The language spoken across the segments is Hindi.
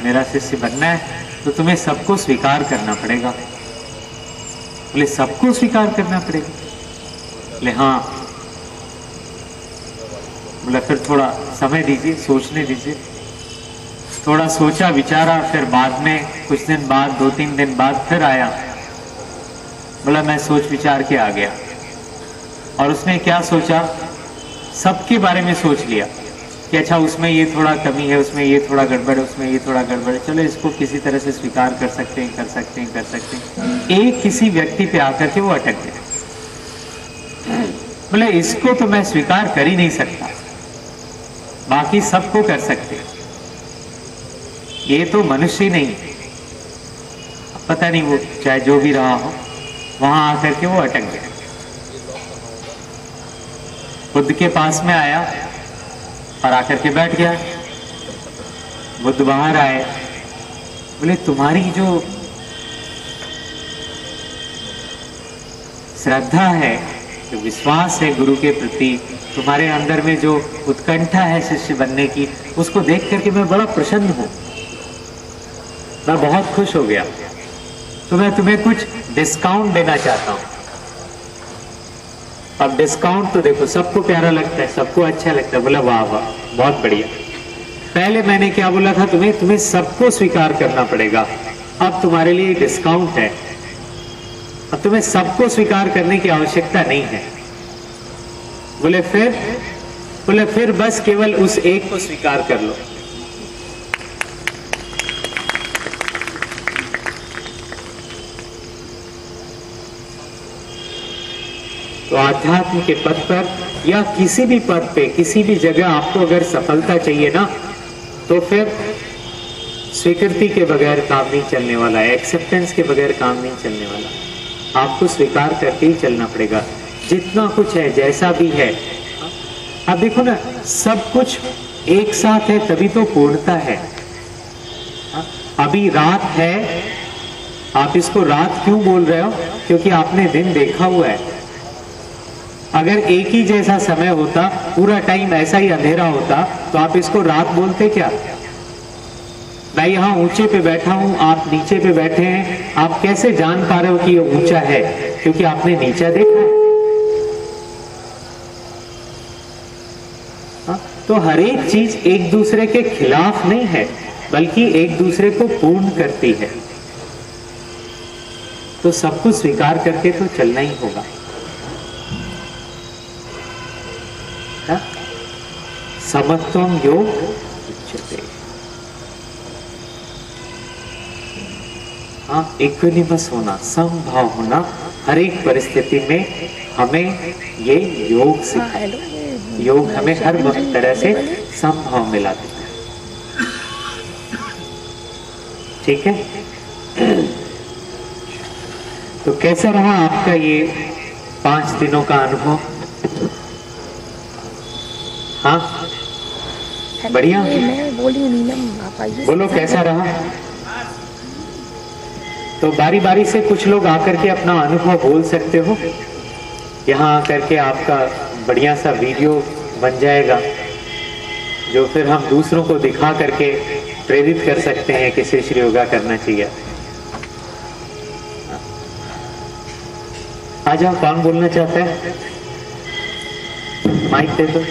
मेरा शिष्य बनना है तो तुम्हें सबको स्वीकार करना पड़ेगा। बोले सबको स्वीकार करना पड़ेगा? बोले हाँ। बोला फिर थोड़ा समय दीजिए, सोचने दीजिए। थोड़ा सोचा विचारा, फिर बाद में कुछ दिन बाद, 2-3 दिन बाद फिर आया। बोला मैं सोच विचार के आ गया। और उसने क्या सोचा, सबके बारे में सोच लिया कि अच्छा उसमें ये थोड़ा कमी है, उसमें ये थोड़ा गड़बड़ है, उसमें ये थोड़ा गड़बड़ है, चलो इसको किसी तरह से स्वीकार कर सकते हैं, कर सकते हैं, कर सकते हैं। एक किसी व्यक्ति पे आकर के वो अटक गया। बोले इसको तो मैं स्वीकार कर ही नहीं सकता, बाकी सबको कर सकते, ये तो मनुष्य ही नहीं। पता नहीं वो चाहे जो भी रहा हो, वहां आकर के वो अटक गया। बुद्ध के पास में आया और आकर के बैठ गया। बुद्ध बाहर आए, बोले तुम्हारी जो श्रद्धा है, जो विश्वास है गुरु के प्रति, तुम्हारे अंदर में जो उत्कंठा है शिष्य बनने की, उसको देख करके मैं बड़ा प्रसन्न हूं, मैं बहुत खुश हो गया। तो मैं तुम्हें कुछ डिस्काउंट देना चाहता हूं। अब डिस्काउंट तो देखो सबको प्यारा लगता है, सबको अच्छा लगता है। बोला वाह वाह बहुत बढ़िया। पहले मैंने क्या बोला था तुम्हें सबको स्वीकार करना पड़ेगा, अब तुम्हारे लिए डिस्काउंट है। अब तुम्हें सबको स्वीकार करने की आवश्यकता नहीं है। बोले फिर बस केवल उस एक को स्वीकार कर लो। तो आध्यात्म के पद पर या किसी भी पद पे, किसी भी जगह आपको अगर सफलता चाहिए ना, तो फिर स्वीकृति के बगैर काम नहीं चलने वाला है, एक्सेप्टेंस के बगैर काम नहीं चलने वाला। आपको स्वीकार करके ही चलना पड़ेगा, जितना कुछ है, जैसा भी है। अब देखो ना, सब कुछ एक साथ है तभी तो पूर्णता है। अभी रात है, आप इसको रात क्यों बोल रहे हो? क्योंकि आपने दिन देखा हुआ है। अगर एक ही जैसा समय होता, पूरा टाइम ऐसा ही अंधेरा होता, तो आप इसको रात बोलते क्या? मैं यहाँ ऊंचे पे बैठा हूं, आप नीचे पे बैठे हैं, आप कैसे जान पा रहे हो कि ये ऊंचा है? क्योंकि आपने नीचा देखा है। तो हर एक चीज एक दूसरे के खिलाफ नहीं है, बल्कि एक दूसरे को पूर्ण करती है। तो सब कुछ स्वीकार करके तो चलना ही होगा। समत्वम योग उच्यते। हाँ, इक्विलिबस होना, समभाव होना, हर एक परिस्थिति में हमें ये योग सिखाए। योग हमें हर तरह से समभाव मिला देता है। ठीक है? तो कैसा रहा आपका ये 5 दिनों का अनुभव? हाँ बढ़िया। मैं बोली नीलम, आप आइए। बोलो कैसा रहा? तो बारी बारी से कुछ लोग आकर के अपना अनुभव बोल सकते हो। यहाँ आकर के आपका बढ़िया सा वीडियो बन जाएगा, जो फिर हम दूसरों को दिखा करके प्रेरित कर सकते हैं कि श्री योगा करना चाहिए। आ जाओ, कौन बोलना चाहता है? माइक दे दो।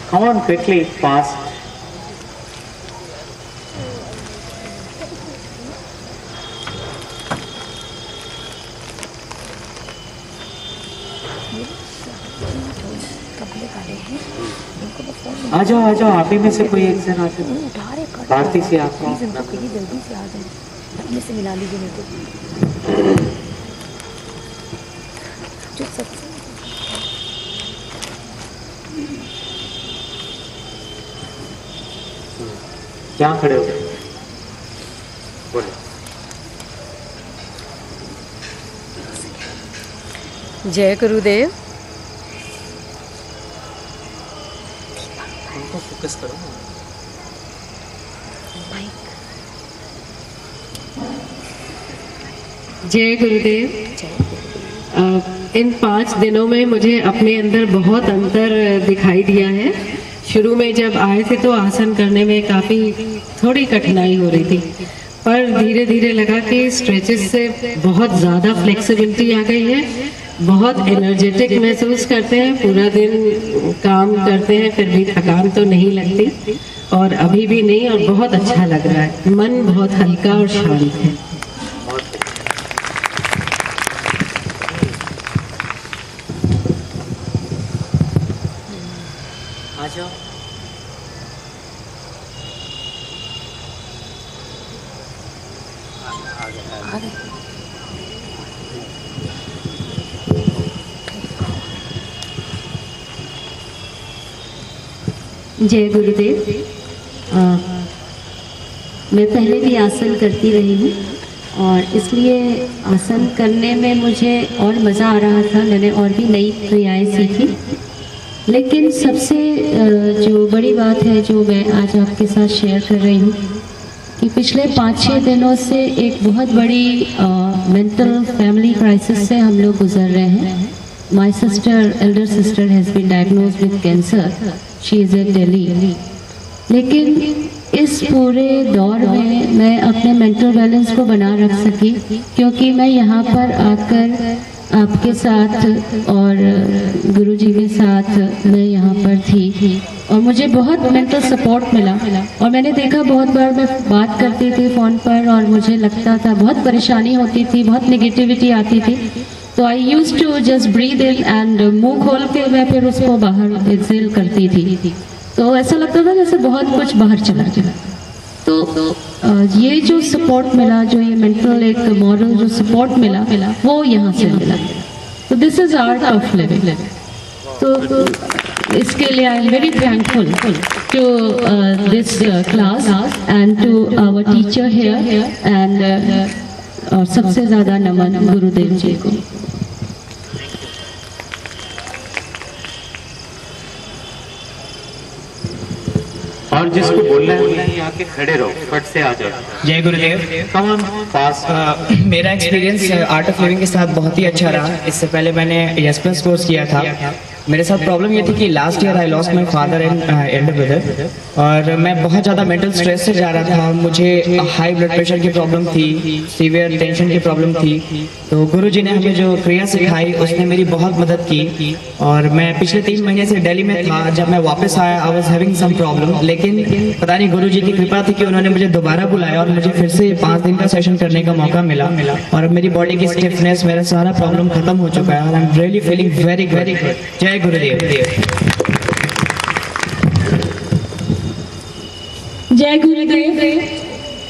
Come on quickly, fast. आ जाओ आप ही में से कोई एक जन आते हो। भारती से आप जल्दी से आ जाए, अपने से मिला लीजिए मेरे को। जो सत्संग क्या खड़े हो गए? बोलो। जय गुरुदेव। उनको फोकस करो। जय गुरुदेव। इन 5 दिनों में मुझे अपने अंदर बहुत अंतर दिखाई दिया है। शुरू में जब आए थे तो आसन करने में काफ़ी थोड़ी कठिनाई हो रही थी, पर धीरे धीरे लगा कि स्ट्रेचेस से बहुत ज़्यादा फ्लेक्सिबिलिटी आ गई है, बहुत एनर्जेटिक महसूस करते हैं, पूरा दिन काम करते हैं फिर भी थकान तो नहीं लगती और अभी भी नहीं, और बहुत अच्छा लग रहा है, मन बहुत हल्का और शांत है। आ जाओ। जय गुरुदेव। मैं पहले भी आसन करती रही हूँ और इसलिए आसन करने में मुझे और मज़ा आ रहा था। मैंने और भी नई क्रियाएं सीखी, लेकिन सबसे जो बड़ी बात है जो मैं आज आपके साथ शेयर कर रही हूँ कि पिछले 5-6 दिनों से एक बहुत बड़ी मेंटल फैमिली क्राइसिस से हम लोग गुजर रहे हैं। My sister, elder sister has been diagnosed with cancer. She is in Delhi. लेकिन इस पूरे दौर में मैं अपने मेंटल बैलेंस को बना रख सकी, क्योंकि मैं यहाँ पर आकर आपके साथ और गुरुजी के साथ मैं यहाँ पर थी और मुझे बहुत मेंटल सपोर्ट मिला। और मैंने देखा बहुत बार मैं बात करती थी फ़ोन पर और मुझे लगता था बहुत परेशानी होती थी, बहुत नेगेटिविटी आती थी, तो I use to just breathe in and मुंह खोल के मैं फिर उसको बाहर एक्सेल करती थी, तो ऐसा लगता था जैसे बहुत कुछ बाहर चला गया। तो ये जो सपोर्ट मिला, जो ये मेंटल एक मॉरल जो सपोर्ट मिला वो यहाँ से मिला। तो this is art of living. तो इसके लिए I am very thankful to this class and to our teacher here and और सबसे ज़्यादा नमन गुरुदेव जी को। और जिसको बोलना है यहाँ के खड़े रहो, फट से आ जाओ। जय गुरुदेव। कम ऑन पास। मेरा एक्सपीरियंस आर्ट ऑफ लिविंग के साथ बहुत ही अच्छा रहा। इससे पहले मैंने यस प्लस कोर्स किया था। मेरे साथ प्रॉब्लम ये थी कि last year I lost my father and Elder brother, और मैं बहुत ज़्यादा मेंटल स्ट्रेस से जा रहा था। मुझे हाई ब्लड प्रेशर की प्रॉब्लम थी, सीवियर टेंशन की प्रॉब्लम थी। तो गुरुजी ने हमें जो क्रिया सिखाई उसने मेरी बहुत मदद की, और मैं पिछले 3 महीने से दिल्ली में था। जब मैं वापस आया I was having some problem, लेकिन पता नहीं गुरुजी की कृपा थी कि उन्होंने मुझे दोबारा बुलाया और मुझे फिर से 5 दिन का सेशन करने का मौका मिला, और मेरी बॉडी की स्टिफनेस, मेरा सारा प्रॉब्लम खत्म हो चुका है, और I am really feeling very very good. जय गुरुदेव। जय गुरुदेव।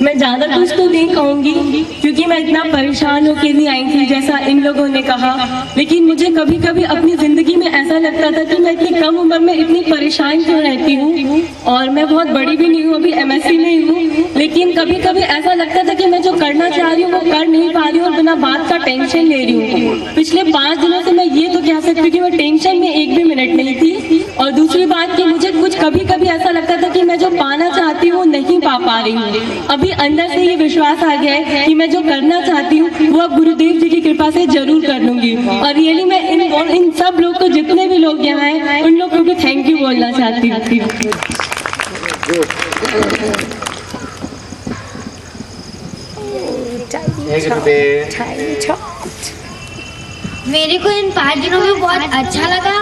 मैं ज़्यादा कुछ तो नहीं कहूँगी क्योंकि मैं इतना परेशान होकर नहीं आई थी जैसा इन लोगों ने कहा, लेकिन मुझे कभी कभी अपनी ज़िंदगी में ऐसा लगता था कि मैं इतनी कम उम्र में इतनी परेशान क्यों रहती हूँ, और मैं बहुत बड़ी भी नहीं हूँ, अभी MSc में ही हूँ, लेकिन कभी कभी ऐसा लगता था कि मैं जो करना चाह रही हूँ वो कर नहीं पा रही हूँ और बिना बात का टेंशन ले रही हूँ। पिछले 5 दिनों से मैं ये तो कह सकती हूँ कि मैं टेंशन में एक भी मिनट नहीं थी। और दूसरी बात कि मुझे कुछ कभी कभी ऐसा लगता था कि मैं जो पाना चाहती हूँ नहीं पा रही हूँ। अभी अंदर से ये विश्वास आ गया है कि मैं जो करना चाहती हूँ वो अब गुरुदेव जी की कृपा से जरूर कर लूंगी। और रियली मैं इन सब लोग को, जितने भी लोग यहाँ हैं, उन लोग को भी थैंक यू बोलना चाहती हूँ। मेरे को इन 5 दिनों में बहुत अच्छा लगा।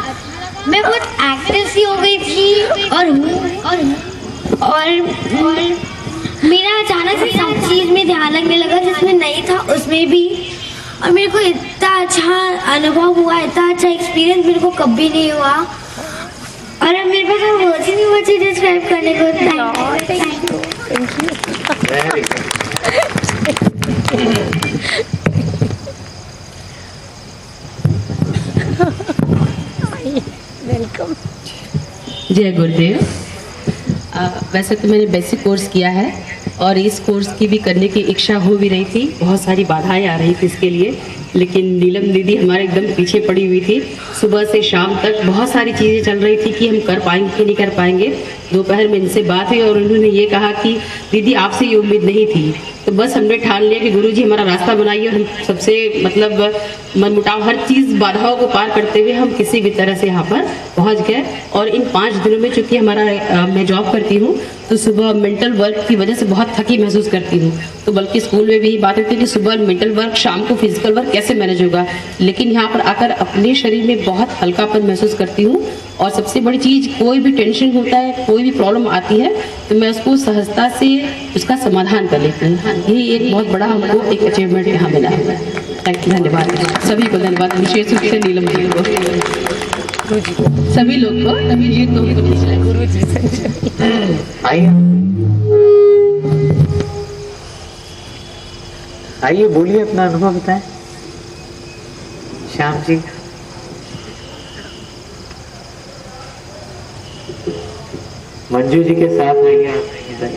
मैं बहुत एक्टिव सी हो गई थी और मेरा अचानक से सब चीज़ में ध्यान लगने लगा जिसमें नहीं था उसमें भी, और मेरे को इतना अच्छा अनुभव हुआ, इतना अच्छा एक्सपीरियंस मेरे को कभी नहीं हुआ, और अब मेरे पास वर्ड्स ही नहीं बचे डिस्क्राइब करने को। Thank you. वेलकम। जय गुरुदेव। वैसे तो मैंने बेसिक कोर्स किया है और इस कोर्स की भी करने की इच्छा हो भी रही थी, बहुत सारी बाधाएं आ रही थी इसके लिए, लेकिन नीलम दीदी हमारे एकदम पीछे पड़ी हुई थी। सुबह से शाम तक बहुत सारी चीज़ें चल रही थी कि हम कर पाएंगे कि नहीं कर पाएंगे। दोपहर में इनसे बात हुई और उन्होंने ये कहा कि दीदी आपसे ये उम्मीद नहीं थी तो बस हमने ठान लिया कि गुरुजी हमारा रास्ता बनाइए और हम सबसे मतलब मनमुटाव हर चीज़ बाधाओं को पार करते हुए हम किसी भी तरह से यहाँ पर पहुँच गए। और इन 5 दिनों में चूँकि मैं जॉब करती हूँ तो सुबह मेंटल वर्क की वजह से बहुत थकी महसूस करती हूँ। तो बल्कि स्कूल में भी यही बात होती है कि सुबह मेंटल वर्क, शाम को फिजिकल वर्क कैसे मैनेज होगा, लेकिन यहाँ पर आकर अपने शरीर में बहुत हल्कापन महसूस करती हूँ। और सबसे बड़ी चीज़, कोई भी टेंशन होता है, कोई भी प्रॉब्लम आती है तो मैं उसको सहजता से उसका समाधान कर लेती हूँ। यही एक बहुत बड़ा हमको एक अचीवमेंट यहाँ मिला है। थैंक यू, धन्यवाद सभी को, धन्यवाद विशेष रूप से नीलम जी को, सभी लोग को, सभी जी को आइए आइए, बोलिए, अपना अनुभव बताएं। श्याम जी, मंजू जी के साथ आइए आप इधर।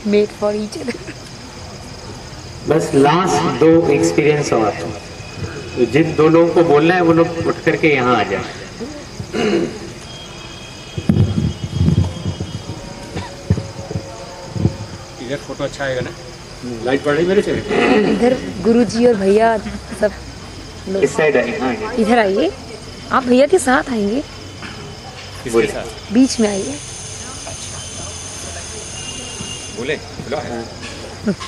Made for each other. बस लास्ट 2 एक्सपीरियंस और तो जिन 2 लोगों को बोलना है वो लोग उठ करके यहाँ आ जाए। इधर फोटो अच्छा आएगा ना, लाइट पड़ रही मेरे से। इधर गुरुजी और भैया सब लोग इस साइड आइए। हाँ, इधर आइए, आप भैया के साथ आएंगे, किसके साथ? बीच में आइए। बोले बोलो।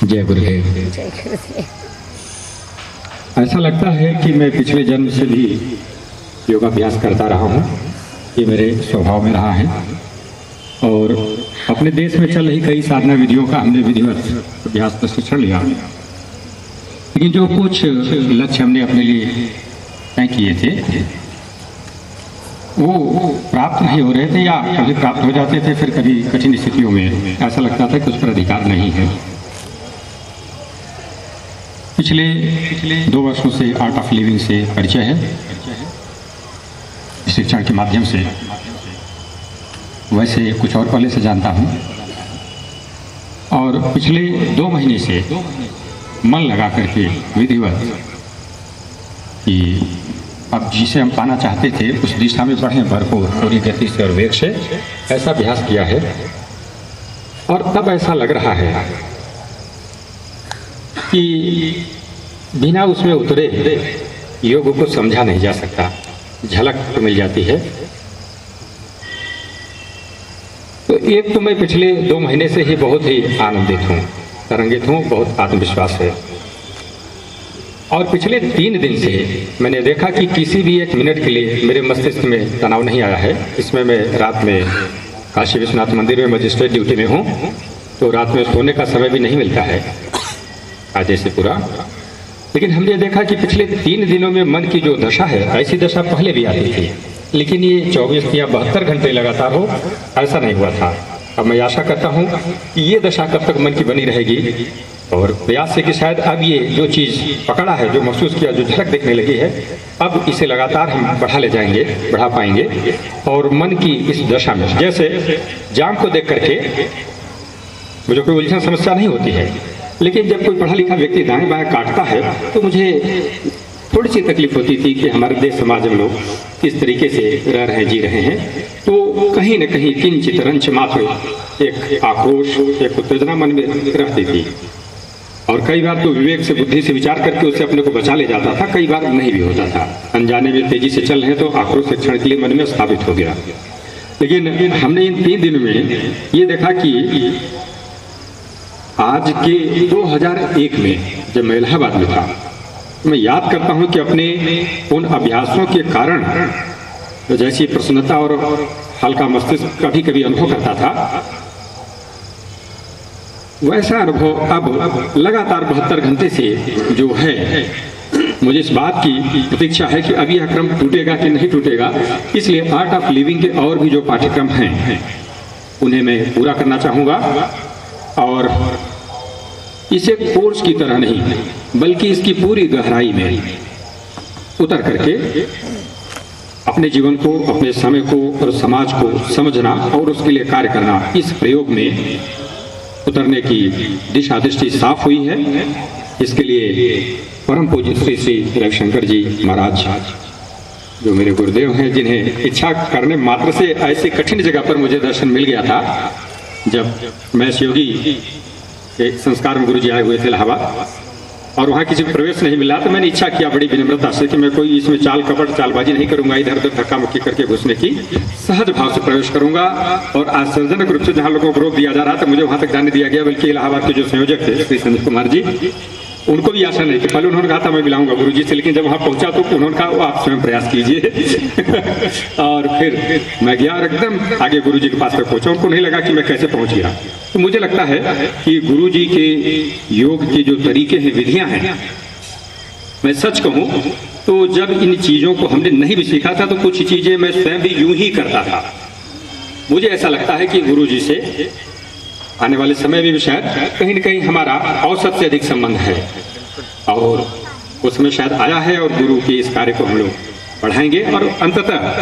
जय गुरुदेव। जय गुरुदेव। ऐसा लगता है कि मैं पिछले जन्म से भी योगाभ्यास करता रहा हूँ, ये मेरे स्वभाव में रहा है। और अपने देश में चल रही कई साधना विधियों का हमने विधिवत अभ्यास प्रशिक्षण लिया, लेकिन जो कुछ लक्ष्य हमने अपने लिए तय किए थे वो प्राप्त नहीं हो रहे थे, या कभी प्राप्त हो जाते थे, फिर कभी कठिन स्थितियों में ऐसा लगता था कि उस पर अधिकार नहीं है। पिछले 2 वर्षों से आर्ट ऑफ लिविंग से परिचय है शिक्षण के माध्यम से। वैसे कुछ और पहले से जानता हूँ, और पिछले 2 महीने से मन लगा करके विधिवत कि अब जिसे हम पाना चाहते थे उस दिशा में बढ़े भरपूर पूरी गति से और वेग से, ऐसा अभ्यास किया है। और तब ऐसा लग रहा है कि बिना उसमें उतरे योग को समझा नहीं जा सकता, झलक तो मिल जाती है। तो एक तो मैं पिछले 2 महीने से ही बहुत ही आनंदित हूँ, तरंगित हूँ, बहुत आत्मविश्वास है। और पिछले 3 दिन से मैंने देखा कि किसी भी 1 मिनट के लिए मेरे मस्तिष्क में तनाव नहीं आया है। इसमें मैं रात में काशी विश्वनाथ मंदिर में मजिस्ट्रेट ड्यूटी में हूँ, तो रात में सोने का समय भी नहीं मिलता है आज से पूरा। लेकिन हमने देखा कि पिछले 3 दिनों में मन की जो दशा है, ऐसी दशा पहले भी आती थी, लेकिन ये 24 या 72 घंटे लगातार हो, ऐसा नहीं हुआ था। अब मैं आशा करता हूँ कि ये दशा कब तक मन की बनी रहेगी, और प्रयास है कि शायद अब ये जो चीज़ पकड़ा है, जो महसूस किया, जो झलक देखने लगी है, अब इसे लगातार हम बढ़ा ले जाएंगे, बढ़ा पाएंगे। और मन की इस दशा में जैसे जाम को देख करके मुझे कोई उलझन समस्या नहीं होती है, लेकिन जब कोई पढ़ा लिखा व्यक्ति दाएं बाएं काटता है तो मुझे थोड़ी सी तकलीफ होती थी कि हमारे देश समाज में लोग किस तरीके से रह रहे हैं, जी रहे हैं। तो कहीं न कहीं किंचित रंच मात्र एक आक्रोश, एक उत्तेजना मन में रहती थी। और कई बार तो विवेक से, बुद्धि से विचार करके उससे अपने को बचा ले जाता था, कई बार नहीं भी होता था। अनजाने में तेजी से चल रहे हैं तो आक्रोश एक क्षण के लिए मन में स्थापित हो गया। लेकिन हमने इन 3 दिन में ये देखा कि आज के 2001 में जब मैं इलाहाबाद में था, मैं याद करता हूं कि अपने उन अभ्यासों के कारण जैसी प्रसन्नता और हल्का मस्तिष्क कभी कभी अनुभव करता था, वैसा अनुभव अब लगातार 72 घंटे से जो है, मुझे इस बात की प्रतीक्षा है कि अब यह क्रम टूटेगा कि नहीं टूटेगा। इसलिए आर्ट ऑफ लिविंग के और भी जो पाठ्यक्रम हैं उन्हें मैं पूरा करना चाहूँगा, और इसे कोर्स की तरह नहीं बल्कि इसकी पूरी गहराई में उतर करके अपने जीवन को, अपने समय को और समाज को समझना और उसके लिए कार्य करना, इस प्रयोग में उतरने की दिशा दृष्टि साफ हुई है। इसके लिए परम पूज्य श्री श्री रविशंकर जी महाराज जो मेरे गुरुदेव हैं, जिन्हें इच्छा करने मात्र से ऐसी कठिन जगह पर मुझे दर्शन मिल गया था। जब मैं शिवगी के संस्कार में गुरु जी आए हुए थे इलाहाबाद, और वहाँ किसी को प्रवेश नहीं मिला, तो मैंने इच्छा किया बड़ी विनम्रता से कि मैं कोई इसमें चाल कपट चालबाजी नहीं करूंगा, इधर उधर धक्का मुक्की करके घुसने की, सहज भाव से प्रवेश करूंगा। और आश्चर्यजनक रूप से जहाँ लोगों को रोक दिया जा रहा था, मुझे वहाँ तक जाने दिया गया। बल्कि इलाहाबाद के जो संयोजक थे श्री संजीव कुमार जी, उनको भी आशा नहीं थी। पहले उन्होंने कहा था मैं मिलाऊंगा गुरु जी से, लेकिन जब वहाँ पहुंचा तो उन्होंने कहा आप स्वयं प्रयास कीजिए। और फिर मैं गया और एकदम आगे गुरु जी के पास तक पहुंचा। उनको नहीं लगा कि मैं कैसे पहुंच गया। तो मुझे लगता है कि गुरु जी के योग के जो तरीके हैं, विधियां हैं, मैं सच कहूं तो जब इन चीजों को हमने नहीं भी सीखा था तो कुछ चीजें मैं स्वयं भी यूं ही करता था। मुझे ऐसा लगता है कि गुरु जी से आने वाले समय में भी शायद कहीं न कहीं हमारा औसत से अधिक संबंध है, और वो समय शायद आया है, और गुरु के इस कार्य को हम लोग बढ़ाएंगे। और अंततः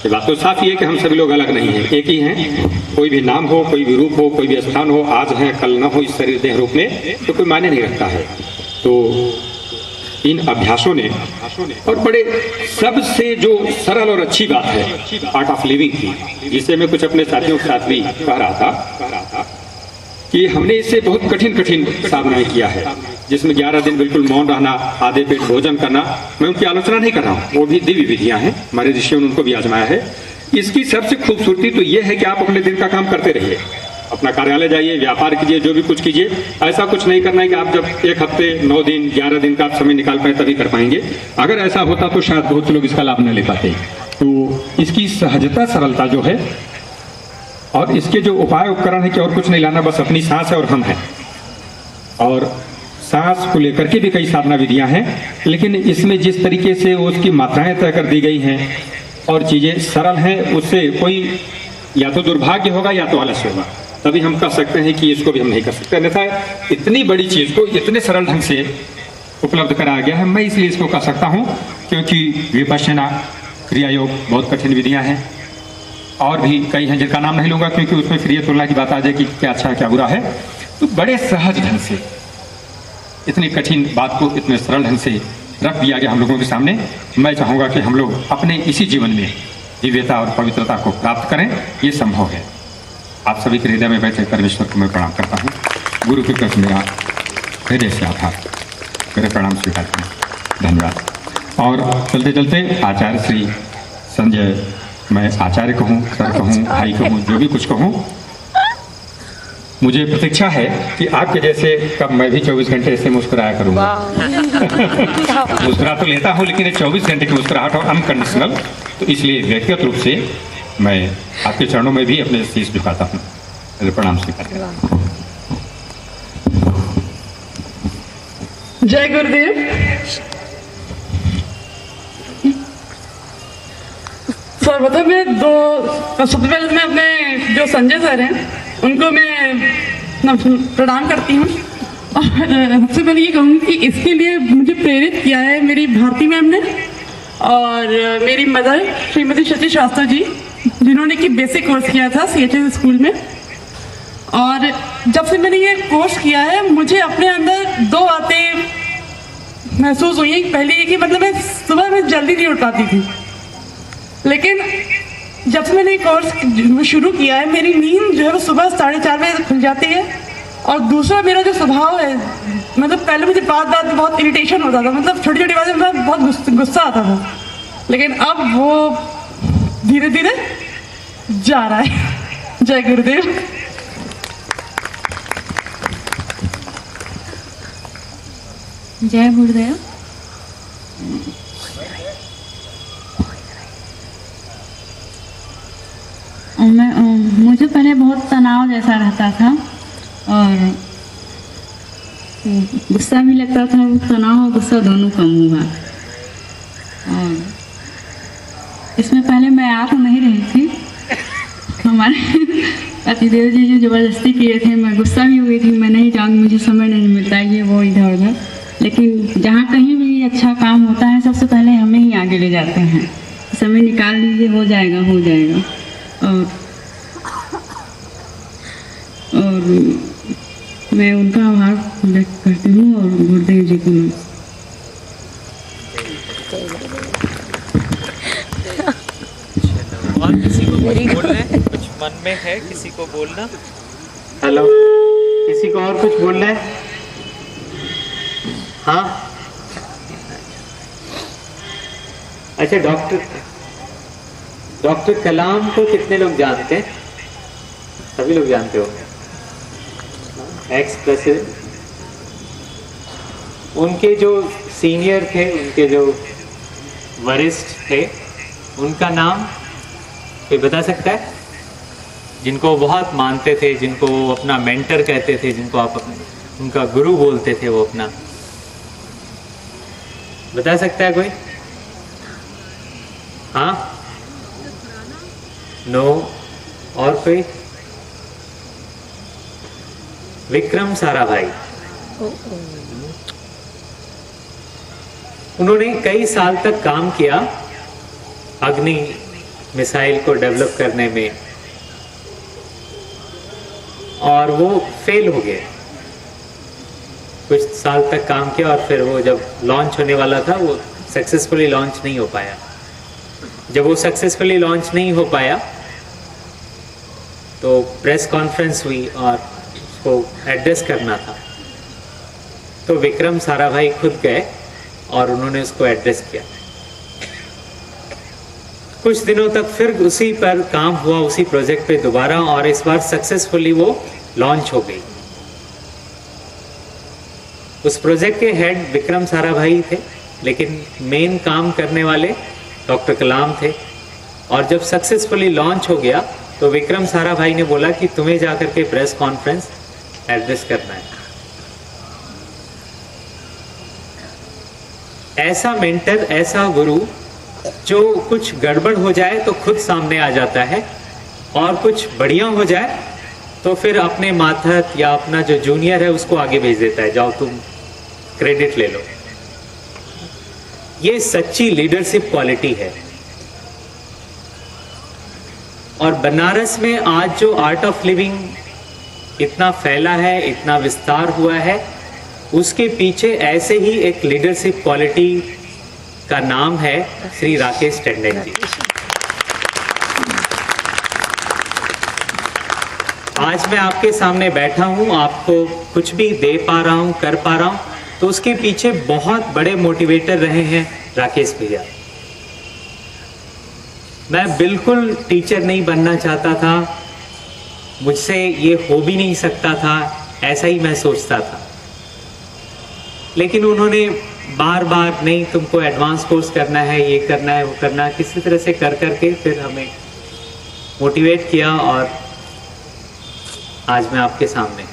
ये बात तो साफ ही है कि हम सभी लोग अलग नहीं हैं, एक ही हैं। कोई भी नाम हो, कोई भी रूप हो, कोई भी स्थान हो, आज है कल न हो इस शरीर देह रूप में, तो कोई मायने नहीं रखता है। तो इन अभ्यासों ने, और बड़े सबसे जो सरल और अच्छी बात है आर्ट ऑफ लिविंग की, जिसे मैं कुछ अपने साथियों के साथ भी कह रहा था कि हमने इससे बहुत कठिन साधनाएं किया है, जिसमें 11 दिन बिल्कुल मौन रहना, आधे पेट भोजन करना। मैं उनकी आलोचना नहीं कर रहा हूँ, वो भी दिव्य विधियां हैं, हमारे ऋषियों ने उनको भी आजमाया है। इसकी सबसे खूबसूरती तो ये है कि आप अपने दिन का काम करते रहिए, अपना कार्यालय जाइए, व्यापार कीजिए, जो भी कुछ कीजिए। ऐसा कुछ नहीं करना है कि आप जब 1 हफ्ते 9 दिन 11 दिन का आप समय निकाल पाए तभी कर पाएंगे। अगर ऐसा होता तो शायद बहुत लोग इसका लाभ न ले पाते। तो इसकी सहजता, सरलता जो है, और इसके जो उपाय उपकरण है कि और कुछ नहीं लाना, बस अपनी सांस है और हम हैं। और सांस को लेकर के भी कई साधना विधियां हैं, लेकिन इसमें जिस तरीके से उसकी मात्राएं तय कर दी गई हैं और चीजें सरल हैं, उससे कोई या तो दुर्भाग्य होगा या तो आलस्य होगा, तभी हम कह सकते हैं कि इसको भी हम नहीं कर सकते। अन्यथा इतनी बड़ी चीज को इतने सरल ढंग से उपलब्ध कराया गया है। मैं इसलिए इसको कह सकता हूं क्योंकि विपश्यना, क्रिया योग बहुत कठिन विधियां हैं, और भी कई हैं जिनका नाम नहीं लूंगा क्योंकि उसमें फिर ये तुलना की बात आ जाए कि क्या अच्छा है क्या बुरा है। तो बड़े सहज ढंग से इतनी कठिन बात को इतने सरल ढंग से रख दिया गया हम लोगों के सामने। मैं चाहूंगा कि हम लोग अपने इसी जीवन में दिव्यता और पवित्रता को प्राप्त करें, ये संभव है। आप सभी के हृदय में बैठे परमेश्वर को मैं प्रणाम करता हूँ। गुरु के प्रति मेरा हृदय से आभार, मेरे प्रणाम स्वीकार करें, धन्यवाद। और चलते चलते आचार्य श्री संजय, मैं आचार्य कहूँ, सर कहूँ, भाई कहूँ, जो भी कुछ कहूँ, मुझे प्रतीक्षा है कि आपके जैसे कब मैं भी 24 घंटे ऐसे मुस्कुराया करूँगा। मुस्कुरा तो लेता हूँ, लेकिन 24 घंटे की मुस्कुराहट हो अनकंडीशनल, तो इसलिए व्यक्तिगत रूप से मैं आपके चरणों में भी अपने शीश झुकाता हूँ, मेरे प्रणाम स्वीकार करें। जय गुरुदेव। सर्वप्रथम सबसे पहले मैं अपने जो संजय सर हैं उनको मैं प्रणाम करती हूँ। और सबसे पहले ये कहूँगी कि इसके लिए मुझे प्रेरित किया है मेरी भारती मैम ने और मेरी मदर श्रीमती शशि शास्त्री जी, जिन्होंने कि बेसिक कोर्स किया था CHS स्कूल में। और जब से मैंने ये कोर्स किया है, मुझे अपने अंदर 2 बातें महसूस हुई। पहली ये कि मतलब मैं सुबह में जल्दी नहीं उठ पाती थी, लेकिन जब से मैंने कोर्स शुरू किया है, मेरी नींद जो है वो सुबह 4:30 बजे खुल जाती है। और दूसरा मेरा जो स्वभाव है, मतलब पहले मुझे बात में बहुत इरिटेशन होता था, मतलब छोटी छोटी बातें में बहुत गुस्सा आता था, लेकिन अब वो धीरे धीरे जा रहा है। जय गुरुदेव। जय गुरुदेव। मुझे पहले बहुत तनाव जैसा रहता था और गुस्सा भी लगता था। तनाव और गुस्सा दोनों कम हुआ। और इसमें पहले मैं आ तो नहीं रही थी, हमारे पतिदेव जी जो ज़बरदस्ती किए थे, मैं गुस्सा भी हुई थी, मैं नहीं जाऊँगी, मुझे समय नहीं मिलता, ये वो इधर उधर। लेकिन जहाँ कहीं भी अच्छा काम होता है, सबसे पहले हमें ही आगे ले जाते हैं, समय निकाल लीजिए, हो जाएगा हो जाएगा। और मैं उनका आभार व्यक्त करती हूँ और गुरुदेव जी को। किसी को कुछ बोलना है? कुछ मन में है किसी को बोलना? हेलो, किसी को और कुछ बोलना है? हाँ, अच्छा, डॉक्टर कलाम को कितने लोग जानते हैं? सभी लोग जानते हो, एक्स प्रेसिडेंट। उनके जो सीनियर थे, उनके जो वरिष्ठ थे, उनका नाम कोई बता सकता है? जिनको बहुत मानते थे, जिनको वो अपना मेंटर कहते थे, जिनको आप उनका गुरु बोलते थे, वो अपना बता सकता है कोई? हाँ, नो, और कोई? विक्रम साराभाई। उन्होंने कई साल तक काम किया अग्नि मिसाइल को डेवलप करने में, और वो फेल हो गए। कुछ साल तक काम किया और फिर वो जब लॉन्च होने वाला था, वो सक्सेसफुली लॉन्च नहीं हो पाया। जब वो सक्सेसफुली लॉन्च नहीं हो पाया तो प्रेस कॉन्फ्रेंस हुई और उसको एड्रेस करना था, तो विक्रम साराभाई खुद गए और उन्होंने उसको एड्रेस किया। कुछ दिनों तक फिर उसी पर काम हुआ, उसी प्रोजेक्ट पे दोबारा, और इस बार सक्सेसफुली वो लॉन्च हो गई। उस प्रोजेक्ट के हेड विक्रम साराभाई थे, लेकिन मेन काम करने वाले डॉक्टर कलाम थे। और जब सक्सेसफुली लॉन्च हो गया तो विक्रम साराभाई ने बोला कि तुम्हें जाकर के प्रेस कॉन्फ्रेंस एड्रेस करना है। ऐसा मेंटर, ऐसा गुरु, जो कुछ गड़बड़ हो जाए तो खुद सामने आ जाता है, और कुछ बढ़िया हो जाए तो फिर अपने मातहत या अपना जो जूनियर है उसको आगे भेज देता है, जाओ तुम क्रेडिट ले लो। ये सच्ची लीडरशिप क्वालिटी है। और बनारस में आज जो आर्ट ऑफ लिविंग इतना फैला है, इतना विस्तार हुआ है, उसके पीछे ऐसे ही एक लीडरशिप क्वालिटी का नाम है श्री राकेश टंडन जी। आज मैं आपके सामने बैठा हूं, आपको कुछ भी दे पा रहा हूं, कर पा रहा हूं, तो उसके पीछे बहुत बड़े मोटिवेटर रहे हैं राकेश भैया। मैं बिल्कुल टीचर नहीं बनना चाहता था, मुझसे ये हो भी नहीं सकता था, ऐसा ही मैं सोचता था। लेकिन उन्होंने बार बार, नहीं तुमको एडवांस कोर्स करना है, ये करना है, वो करना है, किसी तरह से कर करके फिर हमें मोटिवेट किया, और आज मैं आपके सामने।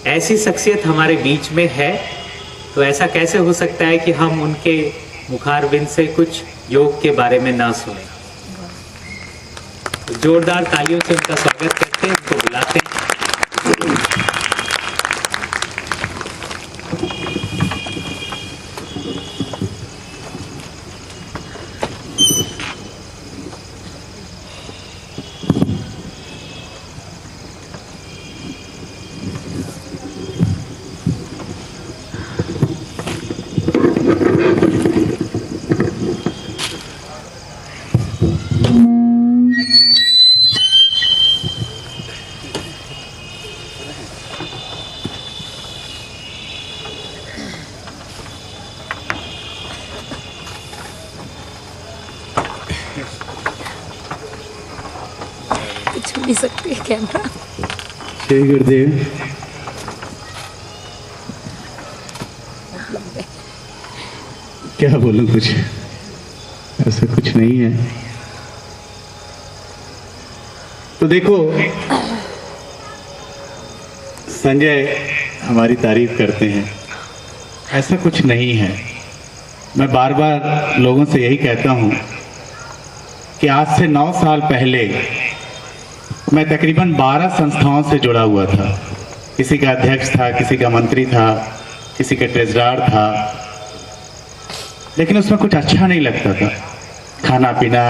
ऐसी शख्सियत हमारे बीच में है, तो ऐसा कैसे हो सकता है कि हम उनके मुखारबिंद से कुछ योग के बारे में ना सुने। तो जोरदार तालियों से उनका स्वागत करते हैं, उनको बुलाते हैं। छू नहीं सकती कैमरा। श्री गुरुदेव, क्या बोलूं, कुछ ऐसा कुछ नहीं है। तो देखो, संजय हमारी तारीफ करते हैं, ऐसा कुछ नहीं है। मैं बार बार लोगों से यही कहता हूं कि आज से 9 साल पहले मैं तकरीबन 12 संस्थाओं से जुड़ा हुआ था। किसी का अध्यक्ष था, किसी का मंत्री था, किसी का ट्रेजरार था, लेकिन उसमें कुछ अच्छा नहीं लगता था। खाना पीना,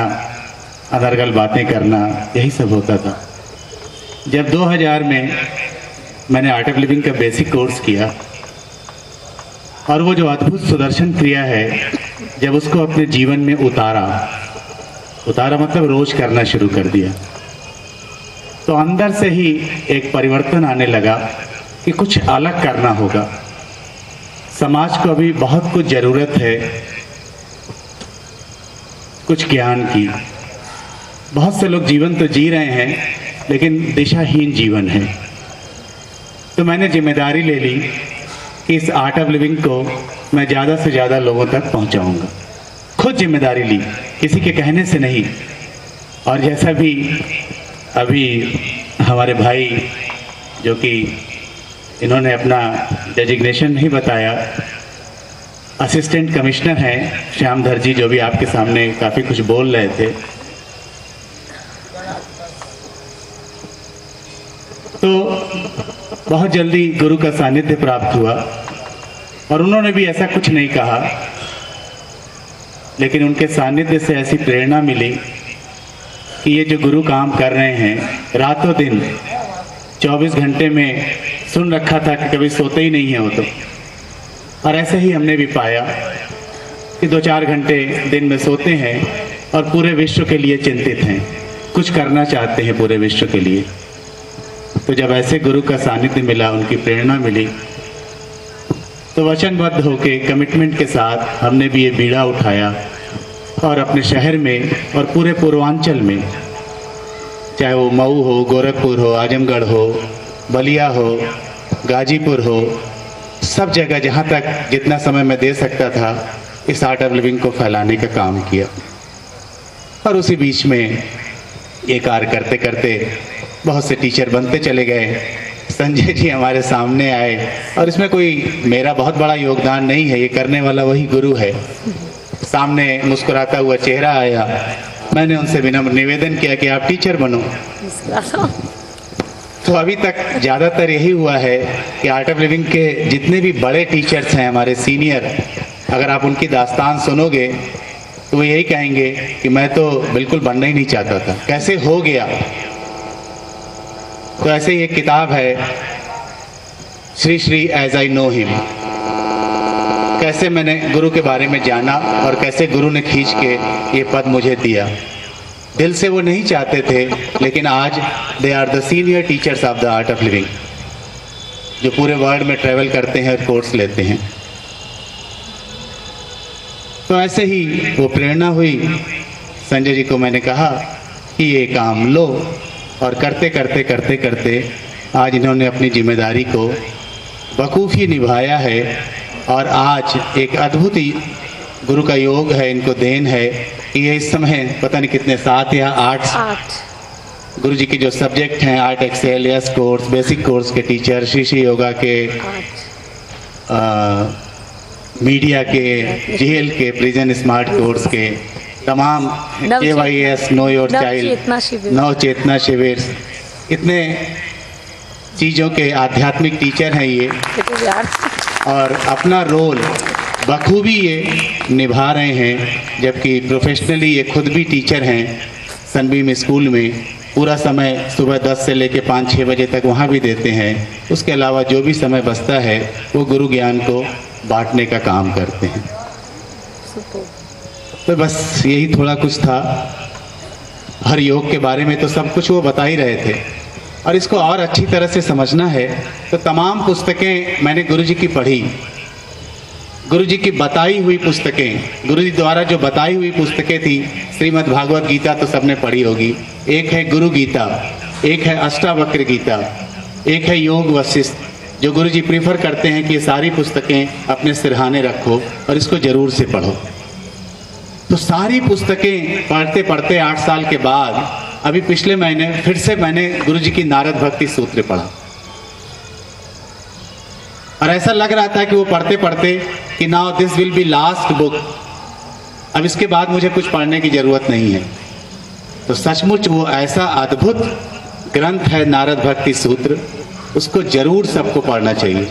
अदरगल बातें करना, यही सब होता था। जब 2000 में मैंने आर्ट ऑफ लिविंग का बेसिक कोर्स किया, और वो जो अद्भुत सुदर्शन क्रिया है जब उसको अपने जीवन में उतारा मतलब रोज करना शुरू कर दिया, तो अंदर से ही एक परिवर्तन आने लगा कि कुछ अलग करना होगा। समाज को अभी बहुत कुछ ज़रूरत है कुछ ज्ञान की। बहुत से लोग जीवन तो जी रहे हैं लेकिन दिशाहीन जीवन है। तो मैंने जिम्मेदारी ले ली कि इस आर्ट ऑफ लिविंग को मैं ज़्यादा से ज़्यादा लोगों तक पहुंचाऊंगा। खुद जिम्मेदारी ली, किसी के कहने से नहीं। और जैसा भी अभी हमारे भाई जो कि इन्होंने अपना डेजिग्नेशन नहीं बताया, असिस्टेंट कमिश्नर हैं श्यामधर जी, जो भी आपके सामने काफ़ी कुछ बोल रहे थे। तो बहुत जल्दी गुरु का सानिध्य प्राप्त हुआ और उन्होंने भी ऐसा कुछ नहीं कहा, लेकिन उनके सानिध्य से ऐसी प्रेरणा मिली कि ये जो गुरु काम कर रहे हैं रातों दिन 24 घंटे में सुन रखा था कि कभी सोते ही नहीं है वो तो। और ऐसे ही हमने भी पाया कि 2-4 घंटे दिन में सोते हैं और पूरे विश्व के लिए चिंतित हैं, कुछ करना चाहते हैं पूरे विश्व के लिए। तो जब ऐसे गुरु का सानिध्य मिला, उनकी प्रेरणा मिली, तो वचनबद्ध होके कमिटमेंट के साथ हमने भी ये बीड़ा उठाया और अपने शहर में और पूरे पूर्वांचल में, चाहे वो मऊ हो, गोरखपुर हो, आजमगढ़ हो, बलिया हो, गाजीपुर हो, सब जगह जहाँ तक जितना समय मैं दे सकता था इस आर्ट ऑफ लिविंग को फैलाने का काम किया। और उसी बीच में ये कार्य करते करते बहुत से टीचर बनते चले गए। संजय जी हमारे सामने आए और इसमें कोई मेरा बहुत बड़ा योगदान नहीं है, ये करने वाला वही गुरु है। सामने मुस्कुराता हुआ चेहरा आया, मैंने उनसे विनम्र निवेदन किया कि आप टीचर बनो। तो अभी तक ज़्यादातर यही हुआ है कि आर्ट ऑफ लिविंग के जितने भी बड़े टीचर्स हैं हमारे सीनियर, अगर आप उनकी दास्तान सुनोगे तो वो यही कहेंगे कि मैं तो बिल्कुल बनना ही नहीं चाहता था, कैसे हो गया। तो ऐसे ही एक किताब है Shri Shri as I know him, कैसे मैंने गुरु के बारे में जाना और कैसे गुरु ने खींच के ये पद मुझे दिया। दिल से वो नहीं चाहते थे, लेकिन आज they are the senior teachers of the art of living, जो पूरे वर्ल्ड में ट्रैवल करते हैं और कोर्स लेते हैं। तो ऐसे ही वो प्रेरणा हुई। संजय जी को मैंने कहा कि ये काम लो, और करते करते करते करते आज इन्होंने अपनी जिम्मेदारी को बखूबी निभाया है। और आज एक अद्भुत गुरु का योग है, इनको देन है कि ये इस समय पता नहीं कितने 7 या 8 गुरु जी के जो सब्जेक्ट हैं, art excel, yes course, basic course के टीचर, श्री श्री योगा के, मीडिया के, जेल के, प्रिजन स्मार्ट कोर्स के, तमाम KYS, नो योर चाइल्ड, नव चेतना शिविर, इतने चीज़ों के आध्यात्मिक टीचर हैं ये, और अपना रोल बखूबी ये निभा रहे हैं। जबकि प्रोफेशनली ये खुद भी टीचर हैं सनबीम स्कूल में, पूरा समय सुबह 10 से लेकर 5-6 बजे तक वहाँ भी देते हैं। उसके अलावा जो भी समय बचता है वो गुरु ज्ञान को बांटने का काम करते हैं। तो बस यही थोड़ा कुछ था। हर योग के बारे में तो सब कुछ वो बता ही रहे थे, और इसको और अच्छी तरह से समझना है तो तमाम पुस्तकें मैंने गुरुजी की पढ़ी। गुरुजी की बताई हुई पुस्तकें, गुरुजी द्वारा जो बताई हुई पुस्तकें थी, श्रीमद् भागवत गीता तो सबने पढ़ी होगी, एक है गुरु गीता, एक है अष्टावक्र गीता, एक है योग वशिष्ठ, जो गुरुजी प्रीफर करते हैं कि ये सारी पुस्तकें अपने सिरहाने रखो और इसको जरूर से पढ़ो। तो सारी पुस्तकें पढ़ते पढ़ते 8 साल के बाद अभी पिछले महीने फिर से मैंने गुरुजी की नारद भक्ति सूत्र पढ़ा, और ऐसा लग रहा था कि वो पढ़ते पढ़ते कि now this will be last book, अब इसके बाद मुझे कुछ पढ़ने की जरूरत नहीं है। तो सचमुच वो ऐसा अद्भुत ग्रंथ है नारद भक्ति सूत्र, उसको जरूर सबको पढ़ना चाहिए।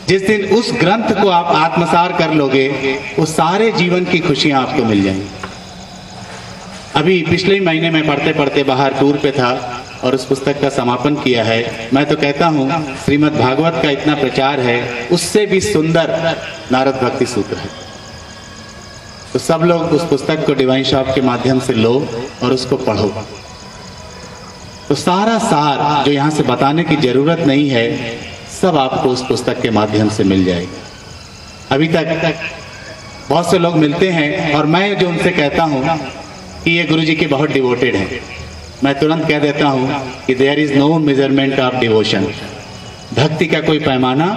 जिस दिन उस ग्रंथ को आप आत्मसार कर लोगे, वो सारे जीवन की खुशियां आपको मिल जाएंगी। अभी पिछले महीने में पढ़ते पढ़ते बाहर टूर पे था और उस पुस्तक का समापन किया है। मैं तो कहता हूँ श्रीमद् भागवत का इतना प्रचार है, उससे भी सुंदर नारद भक्ति सूत्र है। तो सब लोग उस पुस्तक को डिवाइन शॉप के माध्यम से लो और उसको पढ़ो। तो सारा सार जो यहाँ से बताने की जरूरत नहीं है, सब आपको उस पुस्तक के माध्यम से मिल जाएगा। अभी तक बहुत से लोग मिलते हैं और मैं जो उनसे कहता हूँ कि ये गुरुजी के बहुत डिवोटेड हैं, मैं तुरंत कह देता हूँ कि there is no measurement of devotion. भक्ति का कोई पैमाना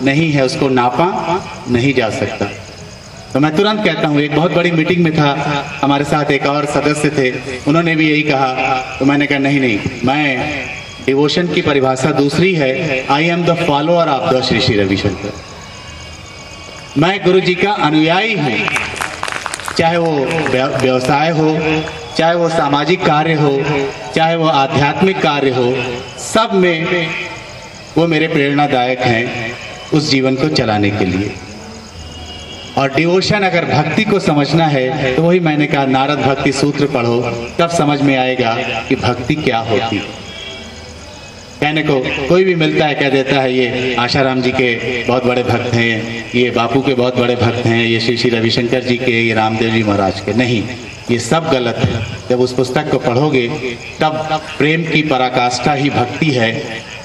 नहीं है, उसको नापा नहीं जा सकता। तो मैं तुरंत कहता हूँ, एक बहुत बड़ी मीटिंग में था, हमारे साथ एक और सदस्य थे, उन्होंने भी यही कहा। तो मैंने कहा नहीं, मैं डिवोशन की परिभाषा दूसरी है। I am the follower of the Shri Shri Ravishankar. मैं गुरु जी का अनुयायी हूँ, चाहे वो व्यवसाय हो, चाहे वो सामाजिक कार्य हो, चाहे वो आध्यात्मिक कार्य हो, सब में वो मेरे प्रेरणादायक हैं उस जीवन को चलाने के लिए। और डिवोशन, अगर भक्ति को समझना है तो वही मैंने कहा, नारद भक्ति सूत्र पढ़ो, तब समझ में आएगा कि भक्ति क्या होती है। कहने को कोई भी मिलता है कह देता है ये आशाराम जी के बहुत बड़े भक्त हैं, ये बापू के बहुत बड़े भक्त हैं, ये श्री श्री रविशंकर जी के, ये रामदेव जी महाराज के। नहीं, ये सब गलत है। जब उस पुस्तक को पढ़ोगे तब प्रेम की पराकाष्ठा ही भक्ति है,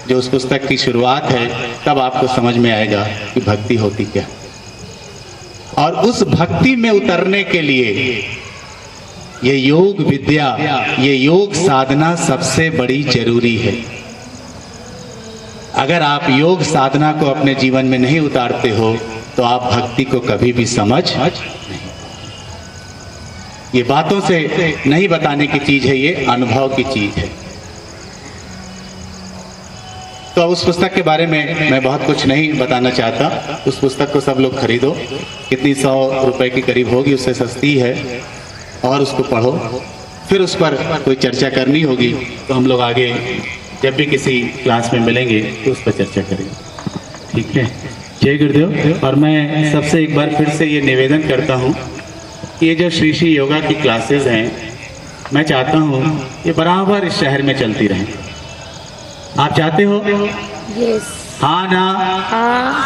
जो उस पुस्तक की शुरुआत है, तब आपको समझ में आएगा कि भक्ति होती क्या। और उस भक्ति में उतरने के लिए ये योग विद्या, ये योग साधना सबसे बड़ी जरूरी है। अगर आप योग साधना को अपने जीवन में नहीं उतारते हो तो आप भक्ति को कभी भी समझ नहीं। ये बातों से नहीं बताने की चीज है, ये अनुभव की चीज है। तो उस पुस्तक के बारे में मैं बहुत कुछ नहीं बताना चाहता। उस पुस्तक को सब लोग खरीदो, कितनी 100 रुपए के करीब होगी, उससे सस्ती है, और उसको पढ़ो। फिर उस पर कोई चर्चा करनी होगी तो हम लोग आगे जब भी किसी क्लास में मिलेंगे तो उस पर चर्चा करेंगे, ठीक है। जय गुरुदेव। और मैं सबसे एक बार फिर से ये निवेदन करता हूँ कि ये जो श्री श्री योगा की क्लासेस हैं, मैं चाहता हूँ ये बराबर इस शहर में चलती रहें। आप चाहते हो? यस। हाँ ना? हाँ।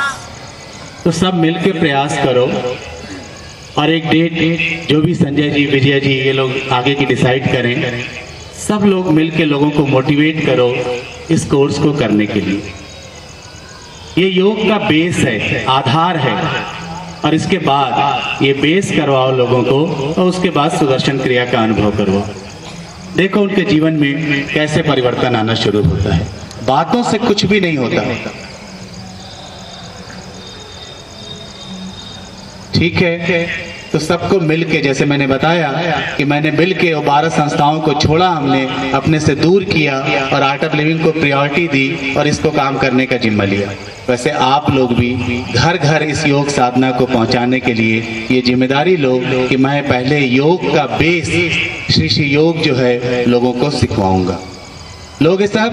तो सब मिलके प्रयास करो और एक डेट जो भी संजय जी, विजय जी, ये लोग आगे की डिसाइड करें। सब लोग मिलके लोगों को मोटिवेट करो इस कोर्स को करने के लिए। ये योग का बेस है, आधार है, और इसके बाद ये बेस करवाओ लोगों को, और उसके बाद सुदर्शन क्रिया का अनुभव करवाओ। देखो उनके जीवन में कैसे परिवर्तन आना शुरू होता है। बातों से कुछ भी नहीं होता, ठीक है। तो सबको मिलके, जैसे मैंने बताया कि मैंने मिलके 12 संस्थाओं को छोड़ा, हमने अपने से दूर किया और आर्ट ऑफ लिविंग को प्रायोरिटी दी और इसको काम करने का जिम्मा लिया। वैसे आप लोग भी घर घर इस योग साधना को पहुंचाने के लिए ये जिम्मेदारी लो कि मैं पहले योग का बेस श्री श्री योग जो है लोगों को सिखवाऊंगा। लोग सब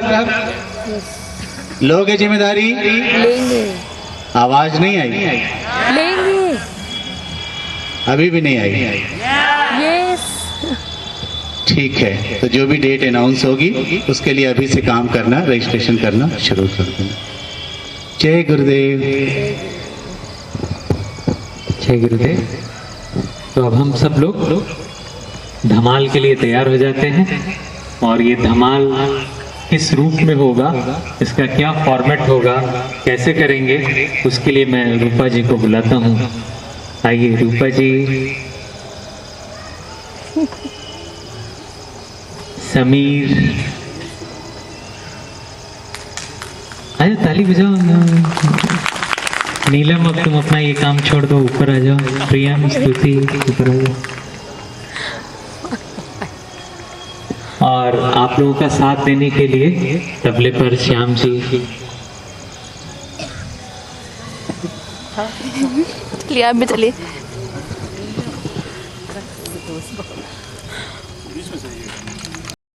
लोग ये जिम्मेदारी लेंगे। आवाज नहीं आई? लेंगे। अभी भी नहीं आई? यस। ठीक है, तो जो भी डेट अनाउंस होगी उसके लिए अभी से काम करना, रजिस्ट्रेशन करना शुरू कर देना। जय गुरुदेव। जय गुरुदेव। तो अब हम सब लोग धमाल के लिए तैयार हो जाते हैं, और ये धमाल किस रूप में होगा, इसका क्या फॉर्मेट होगा, कैसे करेंगे, उसके लिए मैं रूपा जी को बुलाता हूँ। आइए रूपा जी, समीर, आइए ताली बजाओ। नीलम, अब तुम अपना ये काम छोड़ दो, ऊपर आ जाओ। प्रियम, स्तुति, ऊपर आ जाओ। और आप लोगों का साथ देने के लिए तबले पर श्याम जी। चलिए आप भी चलिए। बीच में सही है।